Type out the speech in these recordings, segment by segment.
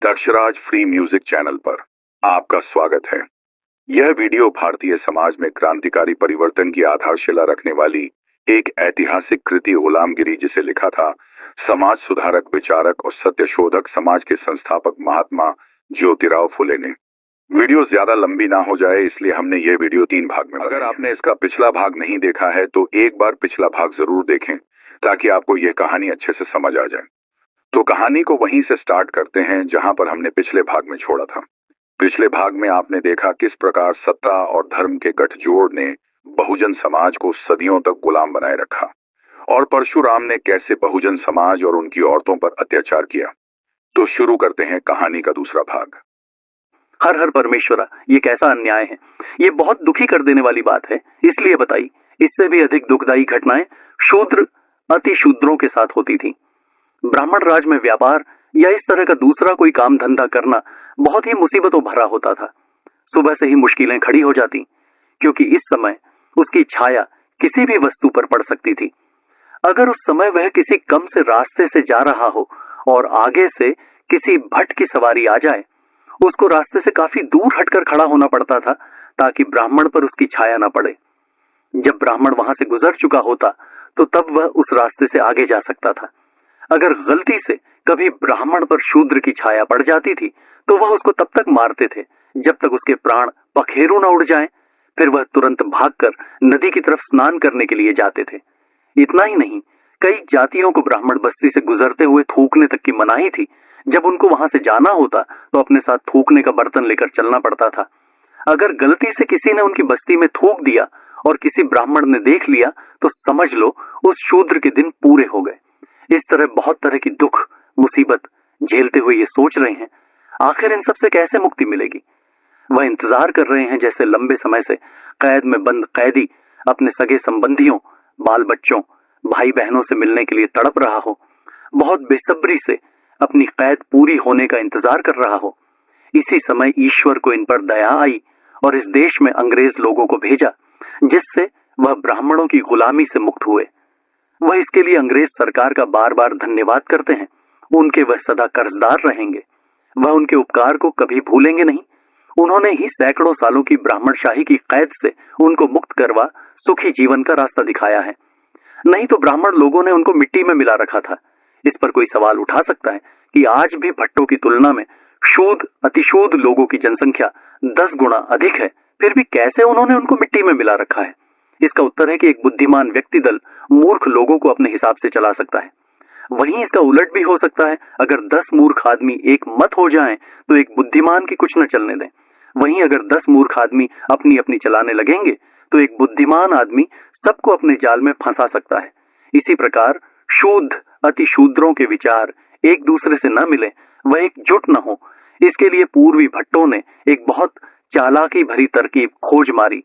Dakshraj free music channel पर आपका स्वागत है। यह वीडियो भारतीय समाज में क्रांतिकारी परिवर्तन की आधारशिला रखने वाली एक ऐतिहासिक कृति गुलामगिरी, जिसे लिखा था समाज सुधारक, विचारक और सत्यशोधक, समाज के संस्थापक महात्मा ज्योतिराव फुले ने। वीडियो ज्यादा लंबी ना हो जाए इसलिए हमने ये वीडियो 3 भाग में। अगर आपने इसका पिछला भाग नहीं देखा है तो एक बार पिछला भाग जरूर देखें ताकि आपको यह कहानी अच्छे से समझ आ जाए। तो कहानी को वहीं से स्टार्ट करते हैं जहां पर हमने पिछले भाग में छोड़ा था। पिछले भाग में आपने देखा किस प्रकार सत्ता और धर्म के गठजोड़ ने बहुजन समाज को सदियों तक गुलाम बनाए रखा और परशुराम ने कैसे बहुजन समाज और उनकी औरतों पर अत्याचार किया। तो शुरू करते हैं कहानी का दूसरा भाग। हर हर परमेश्वरा, ये कैसा अन्याय है। ये बहुत दुखी कर देने वाली बात है, इसलिए बताई। इससे भी अधिक दुखदायी घटनाएं शूद्र अति शूद्रों के साथ होती थी। ब्राह्मण राज में व्यापार या इस तरह का दूसरा कोई काम धंधा करना बहुत ही मुसीबतों भरा होता था। सुबह से ही मुश्किलें खड़ी हो जाती, क्योंकि इस समय उसकी छाया किसी भी वस्तु पर पड़ सकती थी। अगर उस समय वह किसी कम से रास्ते से जा रहा हो और आगे से किसी भट की सवारी आ जाए, उसको रास्ते से काफी दूर हटकर खड़ा होना पड़ता था ताकि ब्राह्मण पर उसकी छाया न पड़े। जब ब्राह्मण वहां से गुजर चुका होता तो तब वह उस रास्ते से आगे जा सकता था। अगर गलती से कभी ब्राह्मण पर शूद्र की छाया पड़ जाती थी तो वह उसको तब तक मारते थे जब तक उसके प्राण पखेरु न उड़ जाएं। फिर वह तुरंत भागकर नदी की तरफ स्नान करने के लिए जाते थे। इतना ही नहीं, कई जातियों को ब्राह्मण बस्ती से गुजरते हुए थूकने तक की मनाही थी। जब उनको वहां से जाना होता तो अपने साथ थूकने का बर्तन लेकर चलना पड़ता था। अगर गलती से किसी ने उनकी बस्ती में थूक दिया और किसी ब्राह्मण ने देख लिया तो समझ लो उस शूद्र के दिन पूरे हो गए। इस तरह बहुत तरह की दुख मुसीबत झेलते हुए ये सोच रहे हैं आखिर इन सब से कैसे मुक्ति मिलेगी। वह इंतजार कर रहे हैं जैसे लंबे समय से कैद में बंद कैदी अपने सगे संबंधियों, बाल बच्चों, भाई बहनों से मिलने के लिए तड़प रहा हो, बहुत बेसब्री से अपनी कैद पूरी होने का इंतजार कर रहा हो। इसी समय ईश्वर को इन पर दया आई और इस देश में अंग्रेज लोगों को भेजा, जिससे वह ब्राह्मणों की गुलामी से मुक्त हुए। वह इसके लिए अंग्रेज सरकार का बार बार धन्यवाद करते हैं। उनके वह सदा कर्जदार रहेंगे। वह उनके उपकार को कभी भूलेंगे नहीं। उन्होंने ही सैकड़ों सालों की ब्राह्मणशाही की कैद से उनको मुक्त करवा सुखी जीवन का रास्ता दिखाया है। नहीं तो ब्राह्मण लोगों ने उनको मिट्टी में मिला रखा था। इस पर कोई सवाल उठा सकता है कि आज भी भट्टों की तुलना में शूद्र अतिशूद्र लोगों की जनसंख्या 10 गुना अधिक है, फिर भी कैसे उन्होंने उनको मिट्टी में मिला रखा है। इसका उत्तर है कि एक बुद्धिमान व्यक्ति दल मूर्ख लोगों को अपने हिसाब से चला सकता है। वहीं इसका उलट भी हो सकता है। अगर 10 मूर्ख आदमी एक मत हो जाएं तो एक बुद्धिमान की कुछ न चलने दें। वहीं अगर 10 मूर्ख आदमी अपनी अपनी चलाने लगेंगे तो एक बुद्धिमान आदमी सबको अपने जाल में फंसा सकता है। इसी प्रकार शूद्र अति शूद्रों के विचार एक दूसरे से न मिले, वह एकजुट न हो, इसके लिए पूर्वी भट्टों ने एक बहुत चालाकी भरी तरकीब खोज मारी।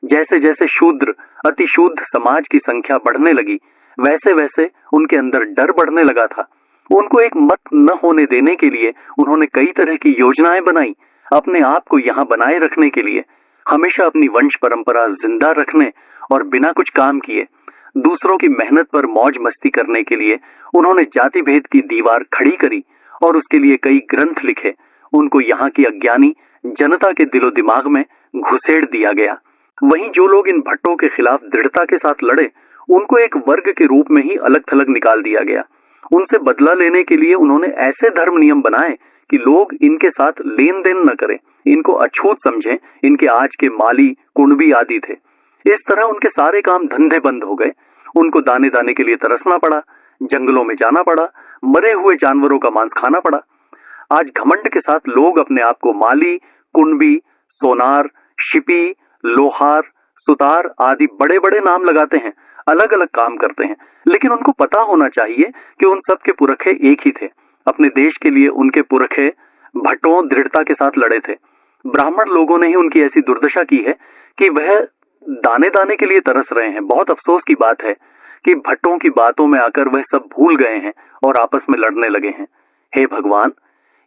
जैसे जैसे शूद्र अति शूद्र समाज की संख्या बढ़ने लगी, वैसे वैसे उनके अंदर डर बढ़ने लगा था। उनको एक मत न होने देने के लिए उन्होंने कई तरह की योजनाएं बनाई। अपने आप को यहाँ बनाए रखने के लिए, हमेशा अपनी वंश परंपरा जिंदा रखने और बिना कुछ काम किए दूसरों की मेहनत पर मौज मस्ती करने के लिए उन्होंने जाति भेद की दीवार खड़ी करी और उसके लिए कई ग्रंथ लिखे। उनको यहाँ की अज्ञानी जनता के दिलो दिमाग में घुसेड़ दिया गया। वहीं जो लोग इन भट्टों के खिलाफ दृढ़ता के साथ लड़े, उनको एक वर्ग के रूप में ही अलग थलग निकाल दिया गया। उनसे बदला लेने के लिए उन्होंने ऐसे धर्म नियम बनाए कि लोग इनके साथ लेन देन न करें, इनको अछूत समझें। इनके आज के माली कुणबी आदि थे। इस तरह उनके सारे काम धंधे बंद हो गए। उनको दाने दाने के लिए तरसना पड़ा, जंगलों में जाना पड़ा, मरे हुए जानवरों का मांस खाना पड़ा। आज घमंड के साथ लोग अपने आप को माली, कुणबी, सोनार, शिपी, लोहार, सुतार आदि बड़े बड़े नाम लगाते हैं, अलग अलग काम करते हैं। लेकिन उनको पता होना चाहिए कि उन सब के पुरखे एक ही थे। अपने देश के लिए उनके पुरखे भट्टों दृढ़ता के साथ लड़े थे। ब्राह्मण लोगों ने ही उनकी ऐसी दुर्दशा की है कि वह दाने दाने के लिए तरस रहे हैं। बहुत अफसोस की बात है कि भट्टों की बातों में आकर वह सब भूल गए हैं और आपस में लड़ने लगे हैं। हे भगवान,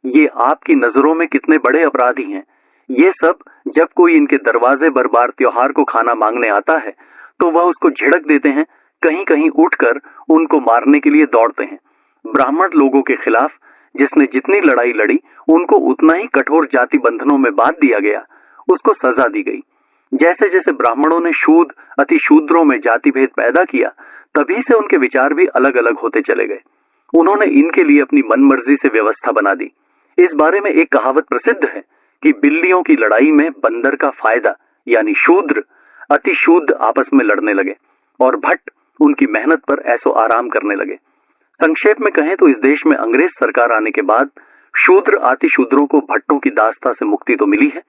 ये आपकी नजरों में कितने बड़े अपराधी हैं। ये सब जब कोई इनके दरवाजे बरबार त्योहार को खाना मांगने आता है तो वह उसको झिड़क देते हैं, कहीं कहीं उठकर उनको मारने के लिए दौड़ते हैं। ब्राह्मण लोगों के खिलाफ जिसने जितनी लड़ाई लड़ी उनको उतना ही कठोर जाति बंधनों में बांध दिया गया, उसको सजा दी गई। जैसे जैसे ब्राह्मणों ने शूद्र अति शूद्रों में जाति भेद पैदा किया, तभी से उनके विचार भी अलग अलग होते चले गए। उन्होंने इनके लिए अपनी मनमर्जी से व्यवस्था बना दी। इस बारे में एक कहावत प्रसिद्ध है कि बिल्लियों की लड़ाई में बंदर का फायदा, यानी शूद्र अति शूद्र आपस में लड़ने लगे और भट्ट उनकी मेहनत पर ऐसो आराम करने लगे। संक्षेप में कहें तो इस देश में अंग्रेज सरकार आने के बाद शूद्र अति शूद्रों को भट्टों की दास्ता से मुक्ति तो मिली है,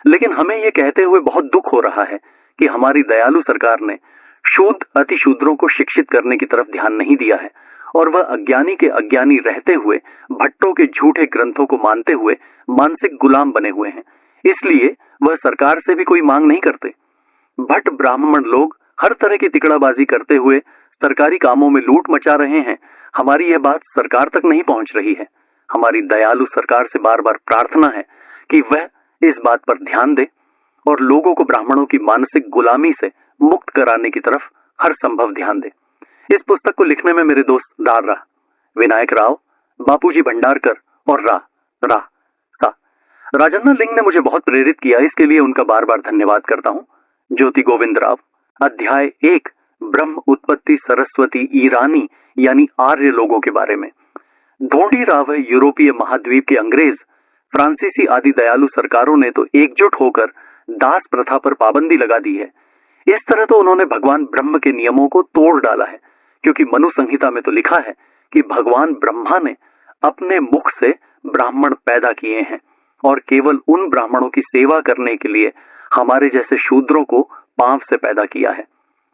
लेकिन हमें यह कहते हुए बहुत दुख हो रहा है कि हमारी दयालु सरकार ने शूद्र अति शूद्रों को शिक्षित करने की तरफ ध्यान नहीं दिया है और वह अज्ञानी के अज्ञानी रहते हुए भट्टों के झूठे ग्रंथों को मानते हुए मानसिक गुलाम बने हुए हैं। इसलिए वह सरकार से भी कोई मांग नहीं करते। भट्ट ब्राह्मण लोग हर तरह की तिकड़ाबाजी करते हुए सरकारी कामों में लूट मचा रहे हैं। हमारी यह बात सरकार तक नहीं पहुंच रही है। हमारी दयालु सरकार से बार बार प्रार्थना है कि वह इस बात पर ध्यान दे और लोगों को ब्राह्मणों की मानसिक गुलामी से मुक्त कराने की तरफ हर संभव ध्यान दे। इस पुस्तक को लिखने में मेरे दोस्त दारा, विनायक राव, बापूजी भंडारकर और सा राजन्ना लिंग ने मुझे बहुत प्रेरित किया। इसके लिए उनका बार बार धन्यवाद करता हूँ। ज्योति गोविंद राव, अध्याय 1, ब्रह्म उत्पत्ति सरस्वती ईरानी यानी आर्य लोगों के बारे में। ढोंडी राव है यूरोपीय महाद्वीप के अंग्रेज, फ्रांसीसी आदि दयालु सरकारों ने तो एकजुट होकर दास प्रथा पर पाबंदी लगा दी है। इस तरह तो उन्होंने भगवान ब्रह्म के नियमों को तोड़ डाला है, क्योंकि मनु संहिता में तो लिखा है कि भगवान ब्रह्मा ने अपने मुख से ब्राह्मण पैदा किए हैं और केवल उन ब्राह्मणों की सेवा करने के लिए हमारे जैसे शूद्रों को पांव से पैदा किया है।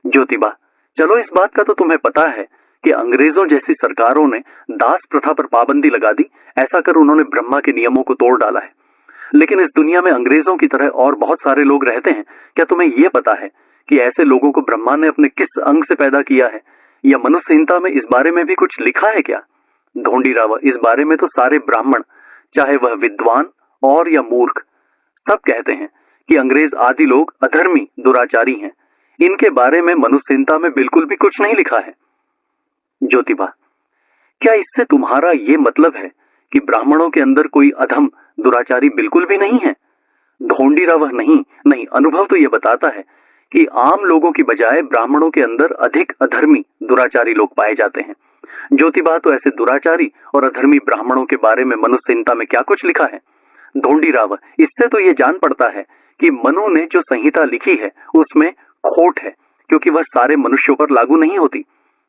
ज्योतिबा, चलो इस बात का तो तुम्हें पता है कि अंग्रेजों जैसी सरकारों ने दास प्रथा पर पाबंदी लगा दी। ऐसा कर उन्होंने ब्रह्मा के नियमों को तोड़ डाला है। लेकिन इस दुनिया में अंग्रेजों की तरह और बहुत सारे लोग रहते हैं। क्या तुम्हें यह पता है कि ऐसे लोगों को ब्रह्मा ने अपने किस अंग से पैदा किया है? या मनु संहिता में इस बारे में भी कुछ लिखा है क्या? ढोंडी राव, इस बारे में तो सारे ब्राह्मण, चाहे वह विद्वान और या मूर्ख, सब कहते हैं कि अंग्रेज आदि लोग अधर्मी दुराचारी हैं। इनके बारे में मनु संहिता में बिल्कुल भी कुछ नहीं लिखा है। ज्योतिबा, क्या इससे तुम्हारा ये मतलब है कि ब्राह्मणों के अंदर कोई अधम दुराचारी बिल्कुल भी नहीं है? ढोंडी राव, नहीं, अनुभव तो यह बताता है कि आम लोगों की बजाय ब्राह्मणों के अंदर अधिक अधर्मी दुराचारी लोग पाए जाते हैं। ज्योतिबा, तो ऐसे दुराचारी और अधर्मी ब्राह्मणों के बारे में मनु संहिता में क्या कुछ लिखा है? ढोंडी राव, इससे तो यह जान पड़ता है कि मनु ने जो संहिता लिखी है उसमें खोट है, क्योंकि वह सारे मनुष्यों पर लागू नहीं होती।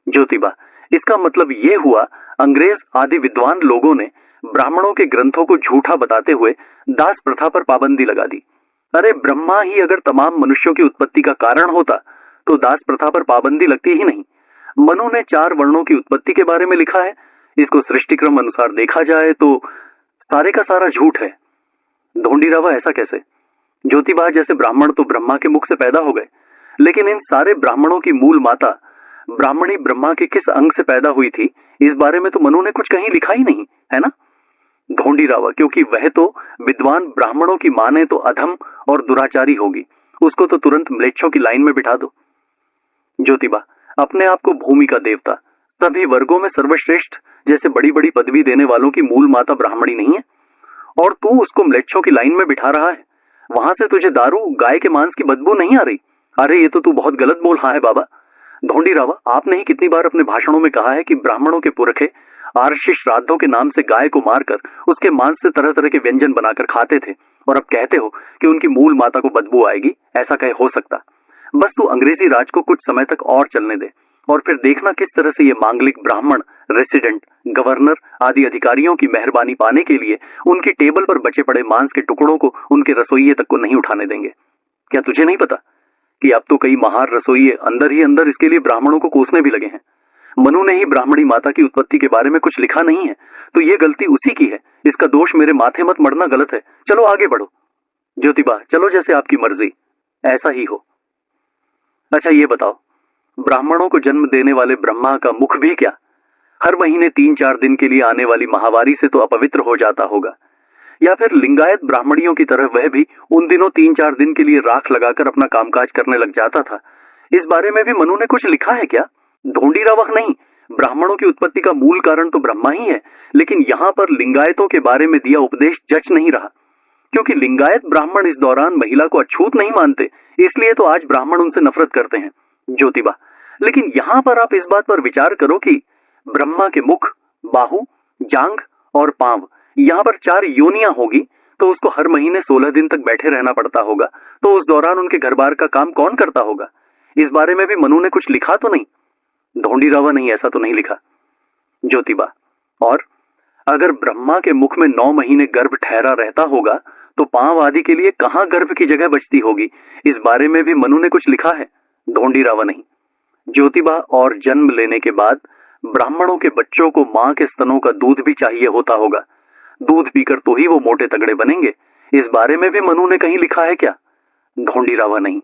ज्योतिबा, इसका मतलब यह हुआ अंग्रेज आदि विद्वान लोगों ने ब्राह्मणों के ग्रंथों को झूठा बताते हुए दास प्रथा पर पाबंदी लगा दी। अरे ब्रह्मा ही अगर तमाम मनुष्यों की उत्पत्ति का कारण होता तो दास प्रथा पर पाबंदी लगती ही नहीं। मनु ने 4 वर्णों की उत्पत्ति के बारे में लिखा है। इसको सृष्टि क्रम अनुसार देखा जाए तो सारे का सारा झूठ है। ढोंडी राव, ऐसा कैसे? ज्योतिबा, जैसे ब्राह्मण तो ब्रह्मा के मुख से पैदा हो गए, लेकिन इन सारे ब्राह्मणों की मूल माता ब्राह्मणी ब्रह्मा के किस अंग से पैदा हुई थी, इस बारे में तो मनु ने कुछ कहीं लिखा ही नहीं है ना? ढोंडी राव, क्योंकि वह तो विद्वान ब्राह्मणों की माने तो अधम और दुराचारी होगी, उसको तो तुरंत म्लेच्छों की लाइन में बिठा दो। ज्योतिबा, अपने आप को भूमि का देवता, सभी वर्गों में सर्वश्रेष्ठ जैसे बड़ी बड़ी पदवी देने वालों की मूल माता ब्राह्मणी नहीं है, और तू उसको म्लेच्छों की लाइन में बिठा रहा है। वहां से तुझे दारू, गाय के मांस की बदबू नहीं आ रही? अरे ये तो तू बहुत गलत बोल रहा है बाबा। ढोंडी राव, आपने ही कितनी बार अपने भाषणों में कहा है कि ब्राह्मणों के पुरखे आर्षि श्राद्धों के नाम से गाय को मारकर उसके मांस से तरह तरह के व्यंजन बनाकर खाते थे, और अब कहते हो कि उनकी मूल माता को बदबू आएगी। ऐसा कहे हो सकता? बस तू अंग्रेजी राज को कुछ समय तक और चलने दे, और फिर देखना किस तरह से ये मांगलिक ब्राह्मण रेसिडेंट, गवर्नर आदि अधिकारियों की मेहरबानी पाने के लिए उनकी टेबल पर बचे पड़े मांस के टुकड़ों को उनके रसोइये तक को नहीं उठाने देंगे। क्या तुझे नहीं पता कि अब तो कई महार रसोइये अंदर ही अंदर इसके लिए ब्राह्मणों को कोसने भी लगे हैं? मनु ने ही ब्राह्मणी माता की उत्पत्ति के बारे में कुछ लिखा नहीं है, तो ये गलती उसी की है। इसका दोष मेरे माथे मत मरना गलत है। चलो आगे बढ़ो। ज्योतिबा, चलो जैसे आपकी मर्जी, ऐसा ही हो। अच्छा ये बताओ, ब्राह्मणों को जन्म देने वाले ब्रह्मा का मुख भी क्या हर महीने 3-4 दिन के लिए आने वाली महावारी से तो अपवित्र हो जाता होगा? या फिर लिंगायत ब्राह्मणियों की तरह वह भी उन दिनों 3-4 दिन के लिए राख लगाकर अपना कामकाज करने लग जाता था? इस बारे में भी मनु ने कुछ लिखा है क्या? ढोंडी राव, नहीं, ब्राह्मणों की उत्पत्ति का मूल कारण तो ब्रह्मा ही है, लेकिन यहाँ पर लिंगायतों के बारे में दिया उपदेश जच नहीं रहा, क्योंकि लिंगायत ब्राह्मण इस दौरान महिला को अछूत नहीं मानते, इसलिए तो आज ब्राह्मण उनसे नफरत करते हैं। ज्योतिबा, लेकिन यहाँ पर आप इस बात पर विचार करो कि ब्रह्मा के मुख, बाहु, जांघ और पांव, यहाँ पर 4 योनियां होगी, तो उसको हर महीने 16 दिन तक बैठे रहना पड़ता होगा, तो उस दौरान उनके घर बार का काम कौन करता होगा? इस बारे में भी मनु ने कुछ लिखा तो नहीं? ढोंडीरावा नहीं, ऐसा तो नहीं लिखा। ज्योतिबा, और अगर ब्रह्मा के मुख में 9 महीने गर्भ ठहरा रहता होगा, तो पांव आदि के लिए कहां गर्भ की जगह बचती होगी? इस बारे में भी मनु ने कुछ लिखा है? ढोंडीरावा नहीं। ज्योतिबा, और जन्म लेने के बाद ब्राह्मणों के बच्चों को मां के स्तनों का दूध भी चाहिए होता होगा, दूध पीकर तो ही वो मोटे तगड़े बनेंगे, इस बारे में भी मनु ने कहीं लिखा है क्या? ढोंडीरावा नहीं।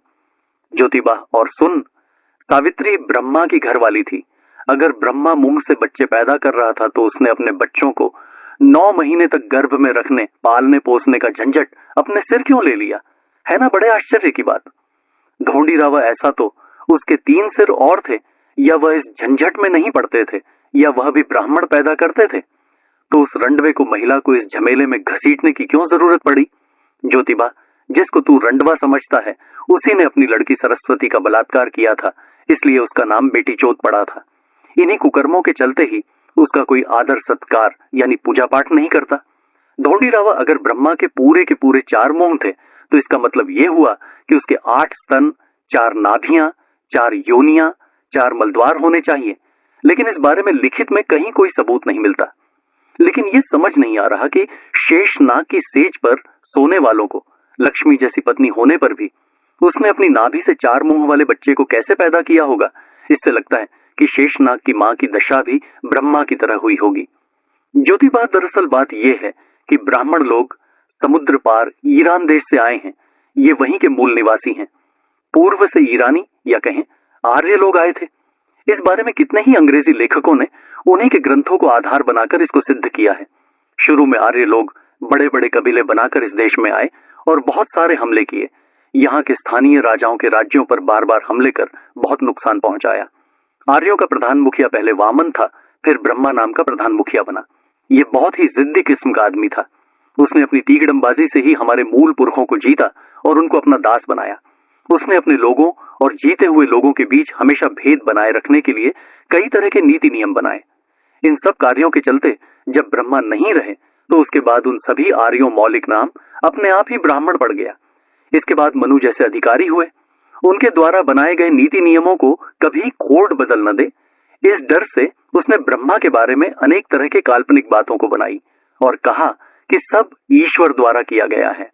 ज्योतिबा, और सुन, सावित्री ब्रह्मा की घरवाली थी। अगर ब्रह्मा मुंह से बच्चे पैदा कर रहा था, तो उसने अपने बच्चों को 9 महीने तक गर्भ में रखने, पालने पोसने का झंझट अपने सिर क्यों ले लिया? है ना बड़े आश्चर्य की बात। ढोंडीरावा, ऐसा तो उसके 3 सिर और थे, या वह इस झंझट में नहीं पड़ते थे, या वह भी ब्राह्मण पैदा करते थे, तो उस रंडवे को महिला को इस झमेले में घसीटने की क्यों जरूरत पड़ी? ज्योतिबा, जिसको तू रंडवा समझता है, उसी ने अपनी लड़की सरस्वती का बलात्कार किया था, इसलिए उसका नाम बेटी चोद पड़ा था। इन्हीं कुकर्मों के चलते ही उसका कोई आदर सत्कार यानी पूजा पाठ नहीं करता। ढोंडीरावा, अगर ब्रह्मा के पूरे 4 मुंह थे, तो इसका मतलब यह हुआ कि उसके 8 स्तन, 4 नाभियां, 4 योनियां, 4 मलद्वार होने चाहिए, लेकिन इस बारे में लिखित में कहीं कोई सबूत नहीं मिलता। लेकिन यह समझ नहीं आ रहा कि शेषनाग की सेज पर सोने वालों को लक्ष्मी जैसी पत्नी होने पर भी उसने अपनी नाभि से 4 मुंह वाले बच्चे को कैसे पैदा किया होगा? इससे लगता है कि शेषनाग की मां की दशा भी ब्रह्मा की तरह हुई होगी। ज्योतिबा, दरअसल बात यह है कि ब्राह्मण लोग समुद्र पार ईरान देश से आए हैं, ये वहीं के मूल निवासी हैं। पूर्व से ईरानी या कहें आर्य लोग आए थे। इस बारे में कितने ही अंग्रेजी लेखकों ने उन्हीं के ग्रंथों को आधार बनाकर इसको सिद्ध किया है। शुरू में आर्य लोग बड़े बड़े कबीले बनाकर इस देश में आए और बहुत सारे हमले किए। यहाँ के स्थानीय राजाओं के राज्यों पर बार बार हमले कर बहुत नुकसान पहुंचाया। आर्यों का प्रधान मुखिया पहले वामन था, फिर ब्रह्मा नाम का प्रधान मुखिया बना। ये बहुत ही जिद्दी किस्म का आदमी था। उसने अपनी तीगड़मबाजी से ही हमारे मूल पुरखों को जीता और उनको अपना दास बनाया। उसने अपने लोगों और जीते हुए लोगों के बीच हमेशा भेद बनाए रखने के लिए कई तरह के नीति नियम बनाए। इन सब कार्यों के चलते जब ब्रह्मा नहीं रहे, तो उसके बाद उन सभी आर्यों मौलिक नाम अपने आप ही ब्राह्मण पड़ गया। इसके बाद मनु जैसे अधिकारी हुए, उनके द्वारा बनाए गए नीति नियमों को कभी कोड बदल न दे, इस डर से उसने ब्रह्मा के बारे में अनेक तरह के काल्पनिक बातों को बनाई और कहा कि सब ईश्वर द्वारा किया गया है।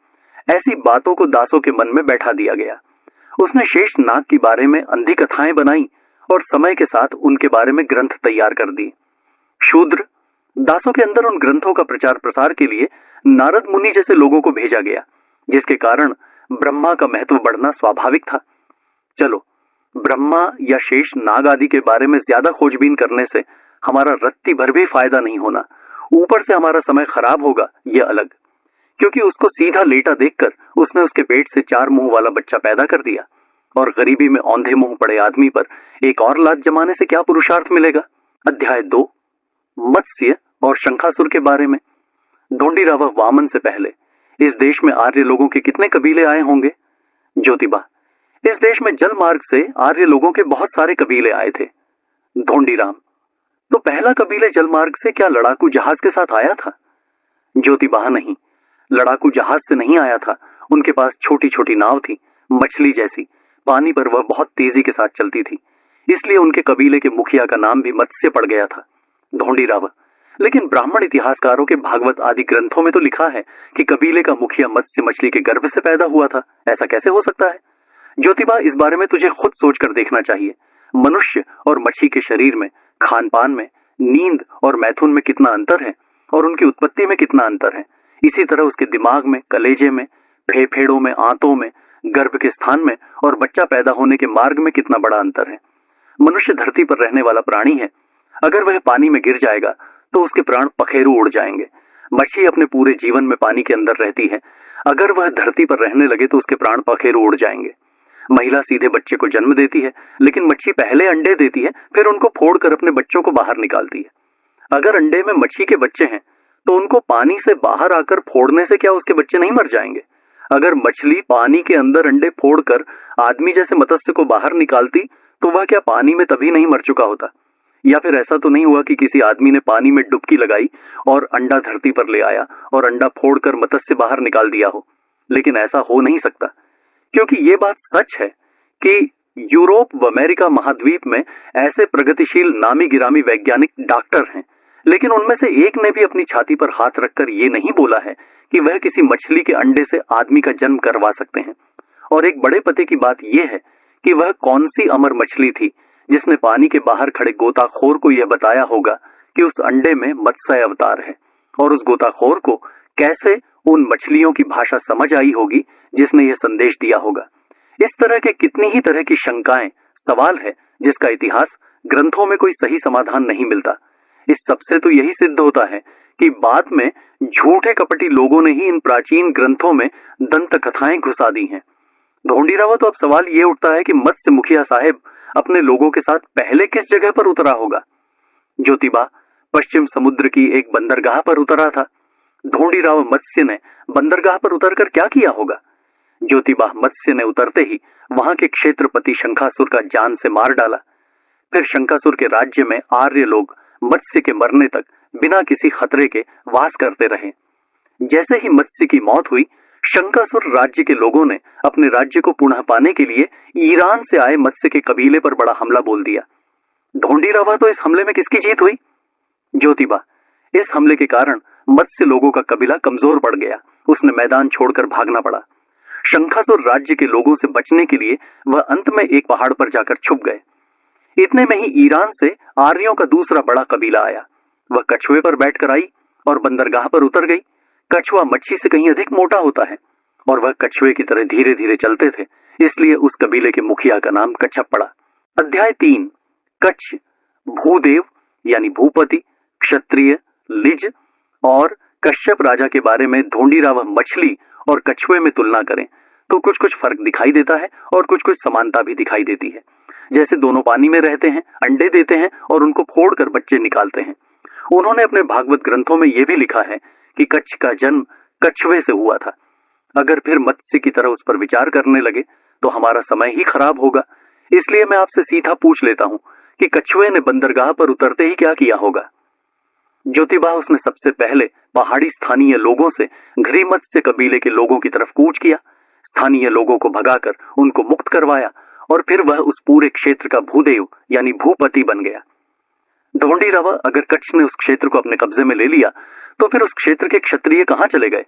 ऐसी बातों को दासों के मन में बैठा दिया गया। उसने शेष नाग के बारे में अंधी कथाएं बनाई और समय के साथ उनके बारे में ग्रंथ तैयार कर दिए। शूद्र दासों के अंदर उन ग्रंथों का प्रचार प्रसार के लिए नारद मुनि जैसे लोगों को भेजा गया, जिसके कारण ब्रह्मा का महत्व बढ़ना स्वाभाविक था। चलो, ब्रह्मा या शेष नाग आदि के बारे में ज्यादा खोजबीन करने से हमारा रत्ती भर भी फायदा नहीं होना, ऊपर से हमारा समय खराब होगा, यह अलग। क्योंकि उसको सीधा लेटा देखकर उसने उसके पेट से 4 मुंह वाला बच्चा पैदा कर दिया, और गरीबी में औंधे मुंह पड़े आदमी पर एक और लात जमाने से क्या पुरुषार्थ मिलेगा? अध्याय 2, मत्स्य और शंखासुर के बारे में। ढोंडीरावा, वामन से पहले इस देश में आर्य लोगों के कितने कबीले आए होंगे? ज्योतिबा, इस देश में जल मार्ग से आर्य लोगों के बहुत सारे कबीले आए थे। ढोंडीराम, तो पहला कबीले जल मार्ग से क्या लड़ाकू जहाज के साथ आया था? ज्योतिबा, नहीं, लड़ाकू जहाज से नहीं आया था। उनके पास छोटी छोटी नाव थी, मछली जैसी। पानी पर वह बहुत तेजी के साथ चलती थी, इसलिए उनके कबीले के मुखिया का नाम भी मत्स्य पड़ गया था। ढोंडीरावा, लेकिन ब्राह्मण इतिहासकारों के भागवत आदि ग्रंथों में तो लिखा है कि कबीले का मुखिया मत्स्य मछली के गर्भ से पैदा हुआ था। ऐसा कैसे हो सकता है? ज्योतिबा, इस बारे में तुझे खुद सोच कर देखना चाहिए। मनुष्य और मछली के शरीर में, खान पान में, नींद और मैथुन में कितना अंतर है और उनकी उत्पत्ति में कितना अंतर है। इसी तरह उसके दिमाग में, कलेजे में, फेफड़ों में, आंतों में, गर्भ के स्थान में और बच्चा पैदा होने के मार्ग में कितना बड़ा अंतर है। मनुष्य धरती पर रहने वाला प्राणी है। अगर वह पानी में गिर जाएगा तो उसके प्राण पखेरु उड़ जाएंगे। मछली अपने पूरे जीवन में पानी के अंदर रहती है। अगर वह धरती पर रहने लगे तो उसके प्राण पखेरु उड़ जाएंगे। महिला सीधे बच्चे को जन्म देती है, लेकिन मच्छी पहले अंडे देती है, फिर उनको फोड़कर अपने बच्चों को बाहर निकालती है। अगर अंडे में मच्छी के बच्चे हैं तो उनको पानी से बाहर आकर फोड़ने से क्या उसके बच्चे नहीं मर जाएंगे? अगर मछली पानी के अंदर अंडे फोड़कर आदमी जैसे मत्स्य को बाहर निकालती तो वह क्या पानी में तभी नहीं मर चुका होता? या फिर ऐसा तो नहीं हुआ कि किसी आदमी ने पानी में डुबकी लगाई और अंडा धरती पर ले आया और अंडा फोड़कर मत्स्य बाहर निकाल दिया हो? लेकिन ऐसा हो नहीं सकता, क्योंकि ये बात सच है कि यूरोप व अमेरिका महाद्वीप में ऐसे प्रगतिशील नामी गिरामी वैज्ञानिक डॉक्टर हैं, लेकिन उनमें से एक ने भी अपनी छाती पर हाथ रखकर ये नहीं बोला है कि वह किसी मछली के अंडे से आदमी का जन्म करवा सकते हैं। और एक बड़े पते की बात यह है कि वह कौन सी अमर मछली थी जिसने पानी के बाहर खड़े गोताखोर को यह बताया होगा कि उस अंडे में मत्स्य अवतार है, और उस गोताखोर को कैसे उन मछलियों की भाषा समझ आई होगी जिसने यह संदेश दिया होगा। इस तरह के कितनी ही तरह की शंकाएं, सवाल है जिसका इतिहास ग्रंथों में कोई सही समाधान नहीं मिलता। इस सबसे तो यही सिद्ध होता है कि बाद में झूठे कपटी लोगों ने ही इन प्राचीन ग्रंथों में दंत कथाएं घुसा दी हैं। ढोंडीरावा, तो अब सवाल ये उठता है कि मत्स्य मुखिया साहेब अपने लोगों के साथ पहले किस जगह पर उतरा होगा? ज्योतिबा पश्चिम समुद्र की एक बंदरगाह पर उतरा था। ढोंडीरावा मत्स्य ने बंदरगाह पर उतरकर क्या किया होगा? ज्योतिबा मत्स्य ने उतरते ही वहां के क्षेत्रपति शंखासुर का जान से मार डाला। फिर शंखासुर के राज्य में आर्य लोग मत्स्य के मरने तक बिना किसी खतरे के वास करते रहे। जैसे ही मत्स्य की मौत हुई, शंखासुर राज्य के लोगों ने अपने राज्य को पुनः पाने के लिए ईरान से आए मत्स्य के कबीले पर बड़ा हमला बोल दिया। ढोंडीरावा, तो इस हमले में किसकी जीत हुई? ज्योतिबा, इस हमले के कारण मत्स्य लोगों का कबीला कमजोर पड़ गया, उसने मैदान छोड़कर भागना पड़ा। शंखासुर राज्य के लोगों से बचने के लिए वह अंत में एक पहाड़ पर जाकर छुप गए। इतने में ही ईरान से आर्यों का दूसरा बड़ा कबीला आया। वह कछुए पर बैठकर आई और बंदरगाह पर उतर गई। कछुआ मच्छी से कहीं अधिक मोटा होता है और वह कछुए की तरह धीरे धीरे चलते थे, इसलिए उस कबीले के मुखिया का नाम कच्छप पड़ा। अध्याय 3, कच्छ। भूदेव यानी भूपति, क्षत्रिय, लिज और कश्यप राजा के बारे में ढोंडीरावा मछली और कछुए में तुलना करें तो कुछ कुछ फर्क दिखाई देता है और कुछ कुछ समानता भी दिखाई देती है। जैसे दोनों पानी में रहते हैं, अंडे देते हैं और उनको फोड़कर बच्चे निकालते हैं। उन्होंने अपने भागवत ग्रंथों में यह भी लिखा है कि कच्छ का जन्म कछुए से हुआ था। अगर फिर मत्स्य की तरह उस पर विचार करने लगे तो हमारा समय ही खराब होगा। इसलिए मैं आपसे सीधा पूछ लेता हूं कि कछुए ने बंदरगाह पर उतरते ही क्या किया होगा? ज्योतिबा, उसने सबसे पहले पहाड़ी स्थानीय लोगों से घरी मत्स्य कबीले के लोगों की तरफ कूच किया, स्थानीय लोगों को भगाकर उनको मुक्त करवाया और फिर वह उस पूरे क्षेत्र का भूदेव यानी भूपति बन गया। ढोंडीरावा, अगर कच्छ ने उस क्षेत्र को अपने कब्जे में ले लिया तो फिर उस क्षेत्र के क्षत्रिय कहां चले गए?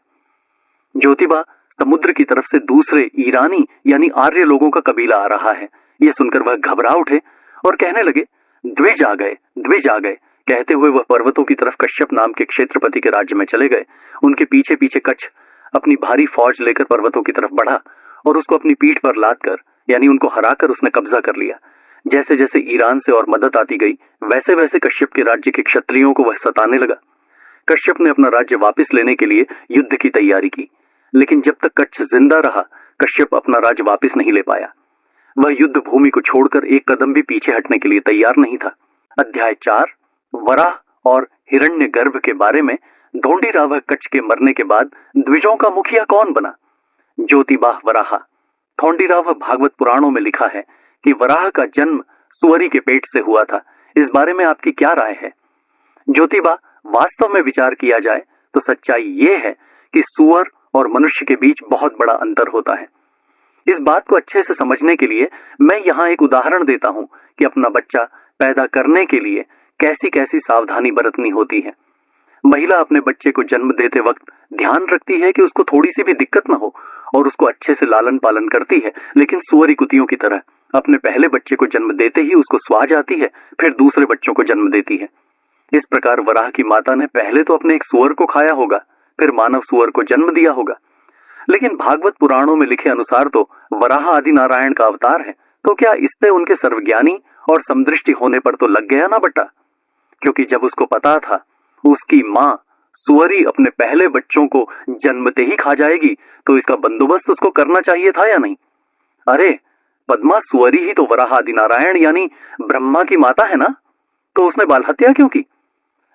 ज्योतिबा, समुद्र की तरफ से दूसरे ईरानी यानी आर्य लोगों का कबीला आ रहा है। यह सुनकर वह घबरा उठे और कहने लगे, द्विज आ गए, द्विज आ गए। कहते हुए वह पर्वतों की तरफ कश्यप नाम के क्षेत्रपति के राज्य में चले गए। उनके पीछे पीछे कच्छ अपनी भारी फौज लेकर पर्वतों की तरफ बढ़ा और उसको अपनी पीठ पर लादकर यानी उनको हराकर उसने कब्जा कर लिया। जैसे जैसे ईरान से और मदद आती गई, वैसे वैसे कश्यप के राज्य के क्षत्रियों को वह सताने लगा। कश्यप ने अपना राज्य वापस लेने के लिए युद्ध की तैयारी की, लेकिन जब तक कच्छ जिंदा रहा, कश्यप अपना राज्य वापस नहीं ले पाया। वह युद्ध भूमि को छोड़कर एक कदम भी पीछे हटने के लिए तैयार नहीं था। अध्याय 4, वराह और हिरण्यगर्भ के बारे में। ढोंडीरावा कच्छ के मरने के बाद द्विजों का मुखिया कौन बना? ज्योतिबा वराह। ढोंडीरावा भागवत पुराणों में लिखा है कि वराह का जन्म सुअरी के पेट से हुआ था। इस बारे में आपकी क्या राय है? ज्योतिबा, वास्तव में विचार किया जाए तो सच्चाई ये है कि सुअर और मनुष्य के बीच बहुत बड़ा अंतर होता है। इस बात को अच्छे से समझने के लिए मैं यहाँ एक उदाहरण देता हूँ कि अपना बच्चा पैदा करने के लिए कैसी कैसी सावधानी बरतनी होती है। महिला अपने बच्चे को जन्म देते वक्त ध्यान रखती है कि उसको थोड़ी सी भी दिक्कत ना हो और उसको अच्छे से लालन पालन करती है, लेकिन सुअरी कुतियों की तरह अपने पहले बच्चे को जन्म देते ही उसको स्वाह जाती है, फिर दूसरे बच्चों को जन्म देती है। इस प्रकार वराह की माता ने पहले तो अपने एक सुअर को खाया होगा, फिर मानव सुअर को जन्म दिया होगा। लेकिन भागवत पुराणों में लिखे अनुसार तो वराह आदि नारायण का अवतार है, तो क्या इससे उनके सर्वज्ञानी और समदृष्टि होने पर तो लग गया ना बट्टा? क्योंकि जब उसको पता था उसकी माँ सुअरी अपने पहले बच्चों को जन्मते ही खा जाएगी, तो इसका बंदोबस्त उसको करना चाहिए था या नहीं? अरे, पद्मा सुअरी ही तो वराह आदि नारायण यानी ब्रह्मा की माता है ना, तो उसने बाल हत्या क्यों की?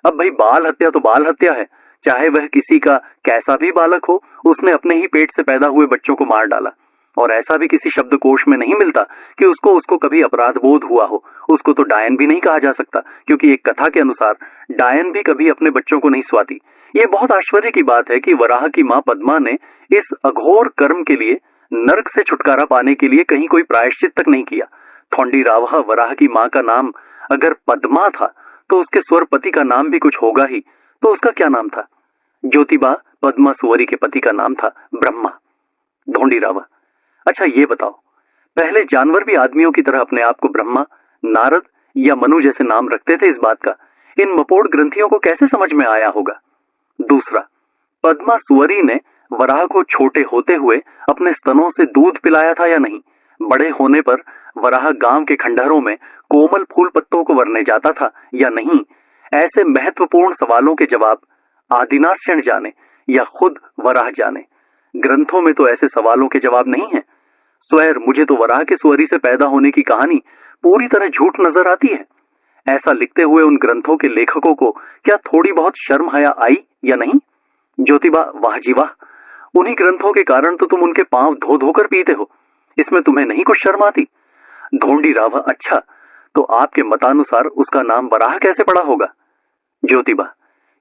अब भाई बाल हत्या तो बाल हत्या है, चाहे वह किसी का कैसा भी बालक हो, उसने अपने ही पेट से पैदा हुए बच्चों को मार डाला। और ऐसा भी किसी शब्दकोश में नहीं मिलता कि उसको कभी अपराध बोध हुआ हो। उसको तो डायन भी नहीं कहा जा सकता, क्योंकि एक कथा के अनुसार डायन भी कभी अपने बच्चों को नहीं स्वाती। ये बहुत आश्चर्य की बात है कि वराह की मां पद्मा ने इस अघोर कर्म के लिए, नरक से छुटकारा पाने के लिए कहीं कोई प्रायश्चित तक नहीं किया। थोंडीरावह वराह की मां का नाम अगर पद्मा था तो उसके स्वर पति का नाम भी कुछ होगा ही। तो उसका क्या नाम था? ज्योतिबा पद्मा सुअरी के पति का नाम था ब्रह्मा। ढोंडीरावा, अच्छा ये बताओ, पहले जानवर भी आदमियों की तरह अपने आप को ब्रह्मा, नारद या मनु जैसे नाम रखते थे? इस बात का इन मपोड़ ग्रंथियों को कैसे समझ में आया होगा? दूसरा, पद्मा सुअरी ने वराह को छोटे होते हुए अपने स्तनों से दूध पिलाया था या नहीं? बड़े होने पर वराह गांव के खंडहरों में कोमल फूल पत्तों को वरने जाता था या नहीं? ऐसे महत्वपूर्ण सवालों के जवाब आदिनाश्यण जाने या खुद वराह जाने। ग्रंथों में तो ऐसे सवालों के जवाब नहीं है। स्वैर, मुझे तो वराह के सुअरी से पैदा होने की कहानी पूरी तरह झूठ नजर आती है। ऐसा लिखते हुए उन ग्रंथों के लेखकों को क्या थोड़ी बहुत शर्म हया आई या नहीं? ज्योतिबा, वाह जी वाह, उन्हीं ग्रंथों के कारण तो तुम उनके पांव धो धोकर पीते हो, इसमें तुम्हें नहीं कुछ शर्म आती? ढोंडीरावा, अच्छा तो आपके मतानुसार उसका नाम वराह कैसे पड़ा होगा? ज्योतिबा,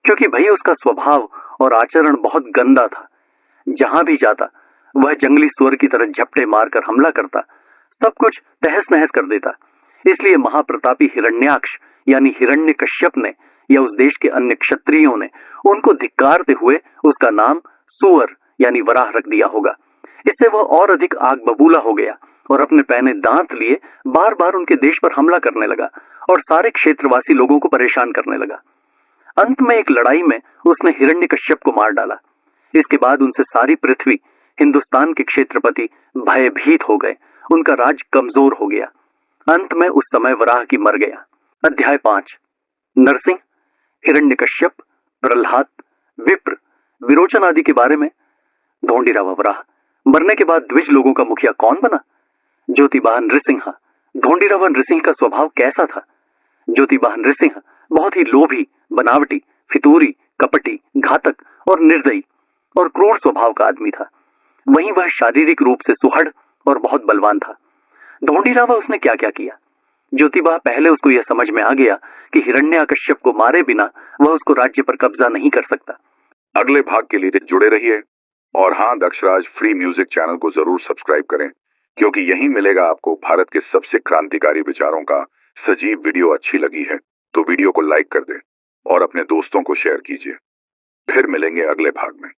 क्योंकि भाई उसका स्वभाव और आचरण बहुत गंदा था। जहां भी जाता वह जंगली सुअर की तरह झपटे मारकर हमला करता, सब कुछ तहस नहस कर देता। इसलिए महाप्रतापी हिरण्याक्ष यानी हिरण्यकश्यप ने या उस देश के अन्य क्षत्रियों ने उनको धिक्कारते हुए उसका नाम सुअर यानी वराह रख दिया होगा। इससे वह और अधिक आग बबूला हो गया और अपने पैने दांत लिए बार बार उनके देश पर हमला करने लगा और सारे क्षेत्रवासी लोगों को परेशान करने लगा। अंत में एक लड़ाई में उसने हिरण्यकश्यप को मार डाला। इसके बाद उनसे सारी पृथ्वी, हिंदुस्तान के क्षेत्रपति भयभीत हो गए, उनका राज कमजोर हो गया। अंत में उस समय वराह की मर गया। अध्याय 5, नरसिंह, हिरण्यकश्यप, प्रहलाद, विप्र, विरोचन आदि के बारे में। ढोंडीरावा, वराह मरने के बाद द्विज लोगों का मुखिया कौन बना? ज्योतिबा, नृसिंह। ढोंडीरावा, नृसिंह का स्वभाव कैसा था? ज्योतिबा, नृसिंह बहुत ही लोभी, बनावटी, फितूरी, कपटी, घातक और निर्दयी और क्रूर स्वभाव का आदमी था। वहीं वह शारीरिक रूप से सुहड़ और बहुत बलवान था। ढोंडीरावा, उसने क्या क्या किया? ज्योतिबा, पहले उसको यह समझ में आ गया कि हिरण्याकश्यप को मारे बिना वह उसको राज्य पर कब्जा नहीं कर सकता। अगले भाग के लिए जुड़े रहिए और हाँ, दक्षराज फ्री म्यूजिक चैनल को जरूर सब्सक्राइब करें, क्योंकि यहीं मिलेगा आपको भारत के सबसे क्रांतिकारी विचारों का सजीव वीडियो। अच्छी लगी है तो वीडियो को लाइक कर दें और अपने दोस्तों को शेयर कीजिए। फिर मिलेंगे अगले भाग में।